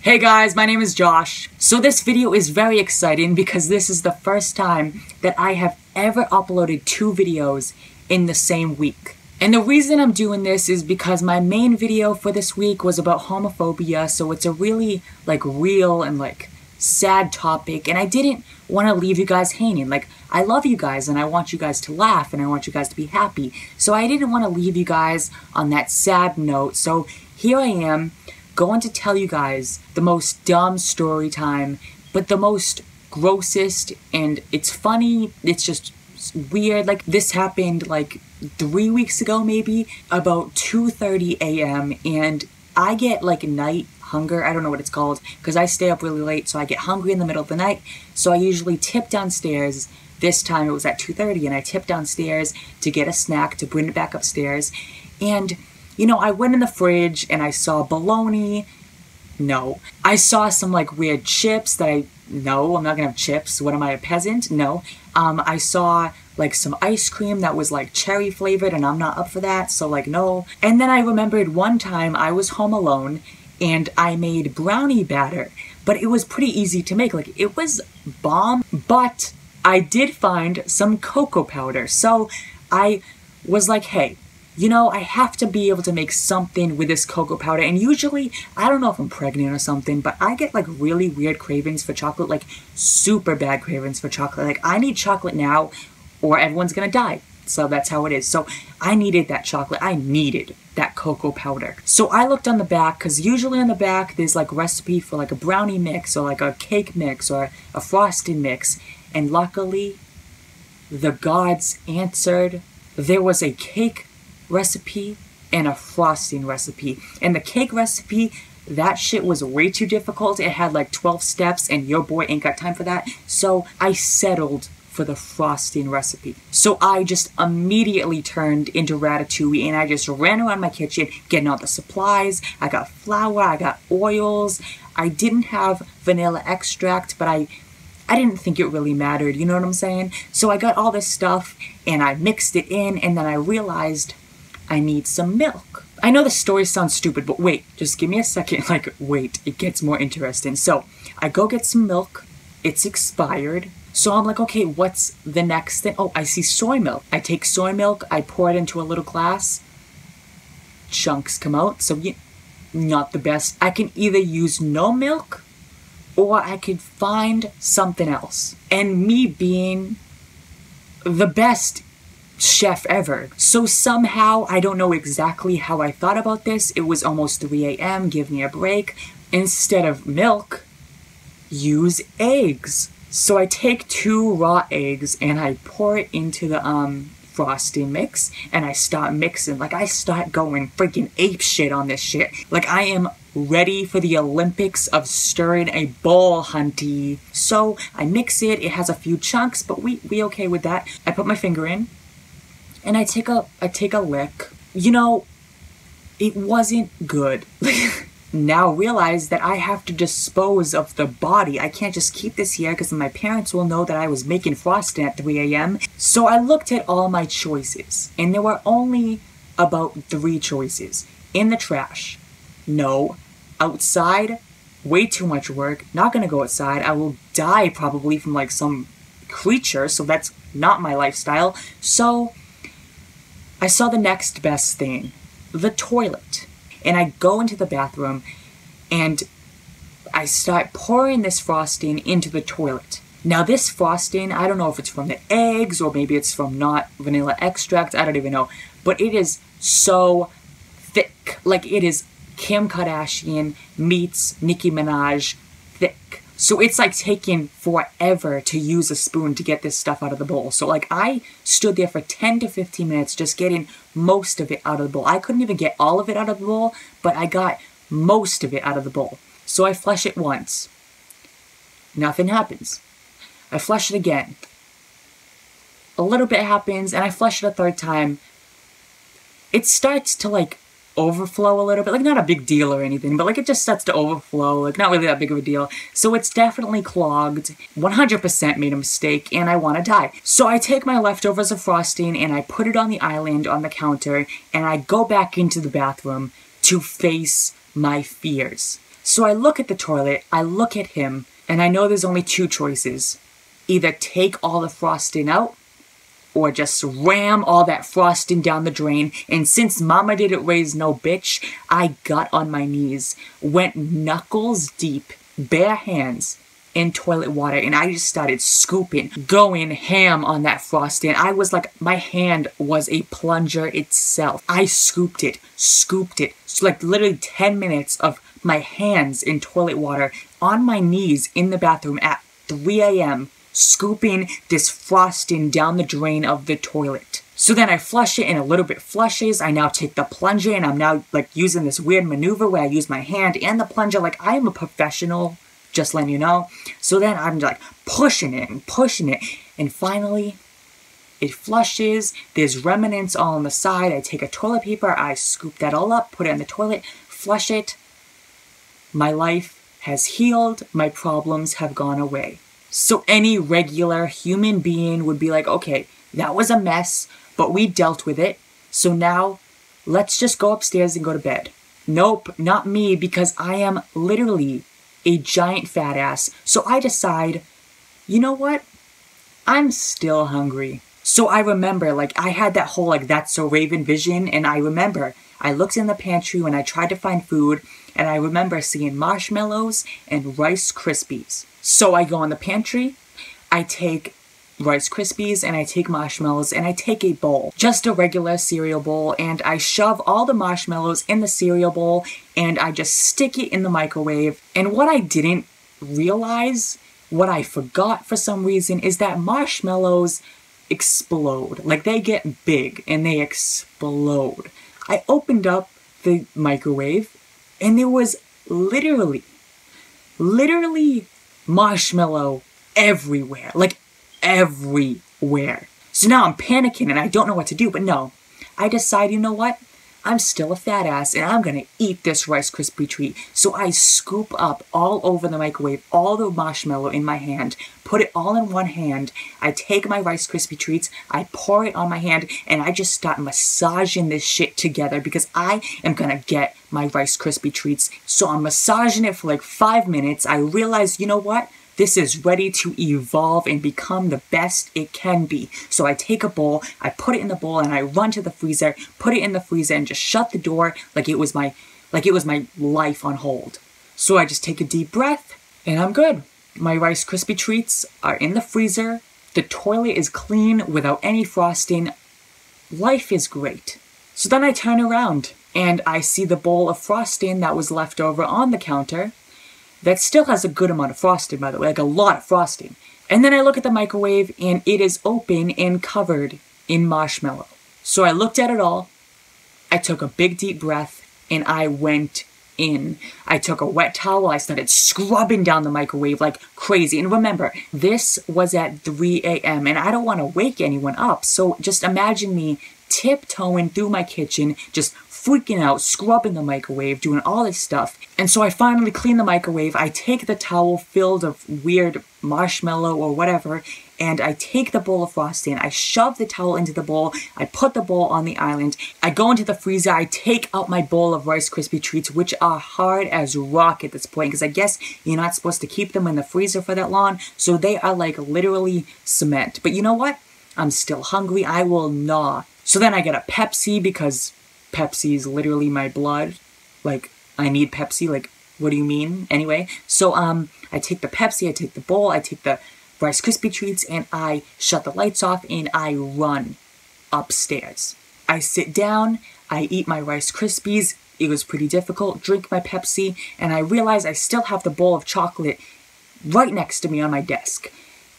Hey guys, my name is Josh. So this video is very exciting because this is the first time that I have ever uploaded 2 videos in the same week. And the reason I'm doing this is because my main video for this week was about homophobia, so it's a really real and sad topic, and I didn't want to leave you guys hanging. I love you guys and I want you guys to laugh and I want you guys to be happy. So I didn't want to leave you guys on that sad note. So here I am, going to tell you guys the most dumb story time, but the most grossest, and it's funny, it's just weird. This happened 3 weeks ago maybe, about 2:30 a.m. and I get night hunger, I don't know what it's called, because I stay up really late, so I get hungry in the middle of the night, so I usually tip downstairs. This time it was at 2:30 and I tipped downstairs to get a snack to bring it back upstairs, and I went in the fridge and I saw bologna. No. I saw some weird chips that no, I'm not gonna have chips. What am I, a peasant? No. I saw some ice cream that was cherry flavored and I'm not up for that, so no. And then I remembered one time I was home alone and I made brownie batter, but it was pretty easy to make. It was bomb, but I did find some cocoa powder. So I was hey, I have to be able to make something with this cocoa powder. And usually, I don't know if I'm pregnant or something, but I get really weird cravings for chocolate, super bad cravings for chocolate. I need chocolate now or everyone's gonna die. So that's how it is. So I needed that chocolate. I needed that cocoa powder. So I looked on the back, because usually on the back there's recipe for a brownie mix or a cake mix or a frosting mix. And luckily, the gods answered. There was a cake recipe and a frosting recipe. And the cake recipe, that shit was way too difficult. It had 12 steps and your boy ain't got time for that. So I settled for the frosting recipe. So I just immediately turned into Ratatouille and I just ran around my kitchen getting all the supplies. I got flour, I got oils. I didn't have vanilla extract, but I didn't think it really mattered, you know what I'm saying? So I got all this stuff and I mixed it in, and then I realized I need some milk. I know the story sounds stupid, but wait, just give me a second. Wait, it gets more interesting. So I go get some milk. It's expired. So I'm okay, what's the next thing? Oh, I see soy milk. I take soy milk, I pour it into a little glass. Chunks come out, so not the best. I can either use no milk or I could find something else. And me being the best chef ever. So somehow, I don't know exactly how I thought about this, it was almost 3 a.m., give me a break. Instead of milk, use eggs. So I take 2 raw eggs and I pour it into the frosting mix and I start mixing. I start going freaking ape shit on this shit. I am ready for the Olympics of stirring a bowl, hunty. So I mix it, it has a few chunks, but we okay with that. I put my finger in and I take a lick. It wasn't good. Now realize that I have to dispose of the body. I can't just keep this here because my parents will know that I was making frosting at 3 a.m. So I looked at all my choices and there were only about 3 choices. In the trash. No. Outside. Way too much work. Not gonna go outside. I will die probably from some creature, so that's not my lifestyle. So I saw the next best thing. The toilet. And I go into the bathroom and I start pouring this frosting into the toilet. Now this frosting, I don't know if it's from the eggs or maybe it's from not vanilla extract, I don't even know. But it is so thick. It is Kim Kardashian meets Nicki Minaj thick. So it's taking forever to use a spoon to get this stuff out of the bowl. So I stood there for 10 to 15 minutes just getting most of it out of the bowl. I couldn't even get all of it out of the bowl, but I got most of it out of the bowl. So I flush it once. Nothing happens. I flush it again. A little bit happens, and I flush it a 3rd time. It starts to overflow a little bit, not a big deal or anything, but it just starts to overflow, not really that big of a deal. So it's definitely clogged. 100% made a mistake and I want to die. So I take my leftovers of frosting and I put it on the island on the counter and I go back into the bathroom to face my fears. So I look at the toilet, I look at him, and I know there's only two choices. Either take all the frosting out, or just ram all that frosting down the drain. And since mama didn't raise no bitch, I got on my knees, went knuckles deep, bare hands, in toilet water, and I just started scooping, going ham on that frosting. I was like, my hand was a plunger itself. I scooped it. So like literally 10 minutes of my hands in toilet water, on my knees in the bathroom at 3 a.m., scooping this frosting down the drain of the toilet. So then I flush it and a little bit flushes. I now take the plunger and I'm now like using this weird maneuver where I use my hand and the plunger. Like, I am a professional, just letting you know. So then I'm like pushing it. And finally it flushes. There's remnants all on the side. I take a toilet paper. I scoop that all up, put it in the toilet, flush it. My life has healed. My problems have gone away. So any regular human being would be like, okay, that was a mess, but we dealt with it. So now let's just go upstairs and go to bed. Nope, not me, because I am literally a giant fat ass. So I decide, you know what? I'm still hungry. So I remember, like, I had that whole, like, that's so Raven vision, and I remember I looked in the pantry when I tried to find food, and I remember seeing marshmallows and Rice Krispies. So I go in the pantry, I take Rice Krispies, and I take marshmallows, and I take a bowl, just a regular cereal bowl, and I shove all the marshmallows in the cereal bowl, and I just stick it in the microwave. And what I didn't realize, what I forgot for some reason, is that marshmallows explode. Like, they get big, and they explode. I opened up the microwave, and there was literally marshmallow everywhere. Like, everywhere. So now I'm panicking and I don't know what to do, but no. I decide, you know what? I'm still a fat ass and I'm gonna eat this Rice Krispie treat. So I scoop up all over the microwave, all the marshmallow in my hand, put it all in one hand. I take my Rice Krispie treats, I pour it on my hand, and I just start massaging this shit together because I am gonna get my Rice Krispie treats. So I'm massaging it for like 5 minutes. I realize, you know what? This is ready to evolve and become the best it can be. So I take a bowl, I put it in the bowl, and I run to the freezer, put it in the freezer, and just shut the door like it was my life on hold. So I just take a deep breath, and I'm good. My Rice Krispie treats are in the freezer. The toilet is clean without any frosting. Life is great. So then I turn around, and I see the bowl of frosting that was left over on the counter. That still has a good amount of frosting, by the way, like a lot of frosting. And then I look at the microwave, and it is open and covered in marshmallow. So I looked at it all, I took a big deep breath, and I went in. I took a wet towel, I started scrubbing down the microwave like crazy. And remember, this was at 3 a.m., and I don't want to wake anyone up. So just imagine me tiptoeing through my kitchen, just freaking out, scrubbing the microwave, doing all this stuff. And so I finally clean the microwave, I take the towel filled of weird marshmallow or whatever, and I take the bowl of frosting, I shove the towel into the bowl, I put the bowl on the island, I go into the freezer, I take out my bowl of Rice Krispie treats, which are hard as rock at this point, because I guess you're not supposed to keep them in the freezer for that long, so they are like literally cement. But you know what? I'm still hungry, I will gnaw. So then I get a Pepsi, because Pepsi's literally my blood. Like, I need Pepsi, like, what do you mean? Anyway, so, I take the Pepsi, I take the bowl, I take the Rice Krispie treats, and I shut the lights off, and I run upstairs. I sit down, I eat my Rice Krispies, it was pretty difficult, drink my Pepsi, and I realize I still have the bowl of chocolate right next to me on my desk.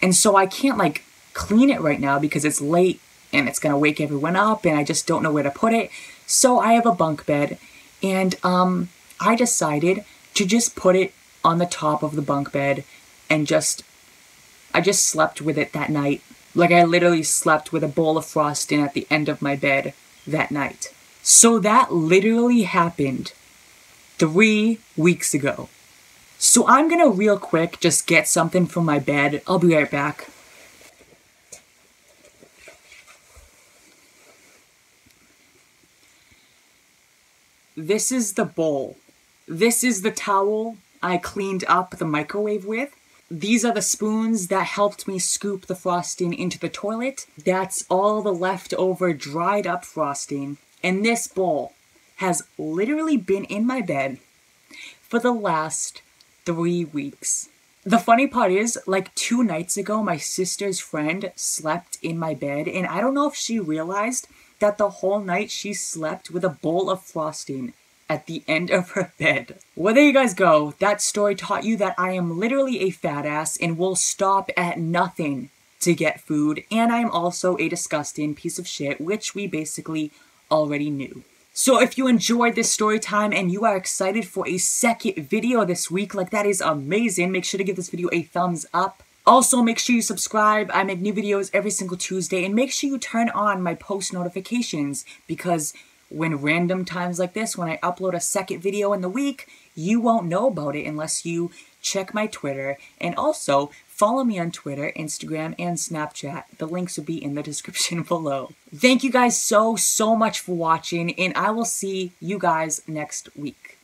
And so I can't, like, clean it right now because it's late, and it's gonna wake everyone up, and I just don't know where to put it. So I have a bunk bed, and I decided to just put it on the top of the bunk bed, and I just slept with it that night. Like, I literally slept with a bowl of frosting at the end of my bed that night. So that literally happened 3 weeks ago. So I'm gonna real quick just get something from my bed. I'll be right back. This is the bowl This is the towel I cleaned up the microwave with. These are the spoons that helped me scoop the frosting into the toilet. That's all the leftover dried up frosting. And this bowl has literally been in my bed for the last 3 weeks. The funny part is, like 2 nights ago, my sister's friend slept in my bed, and I don't know if she realized that the whole night she slept with a bowl of frosting at the end of her bed. Well, there you guys go. That story taught you that I am literally a fat ass and will stop at nothing to get food, and I am also a disgusting piece of shit, which we basically already knew. So if you enjoyed this story time and you are excited for a second video this week, like that is amazing, make sure to give this video a thumbs up. Also, make sure you subscribe. I make new videos every single Tuesday, and make sure you turn on my post notifications, because when random times like this, when I upload a second video in the week, you won't know about it unless you check my Twitter. And also, follow me on Twitter, Instagram, and Snapchat. The links will be in the description below. Thank you guys so much for watching, and I will see you guys next week.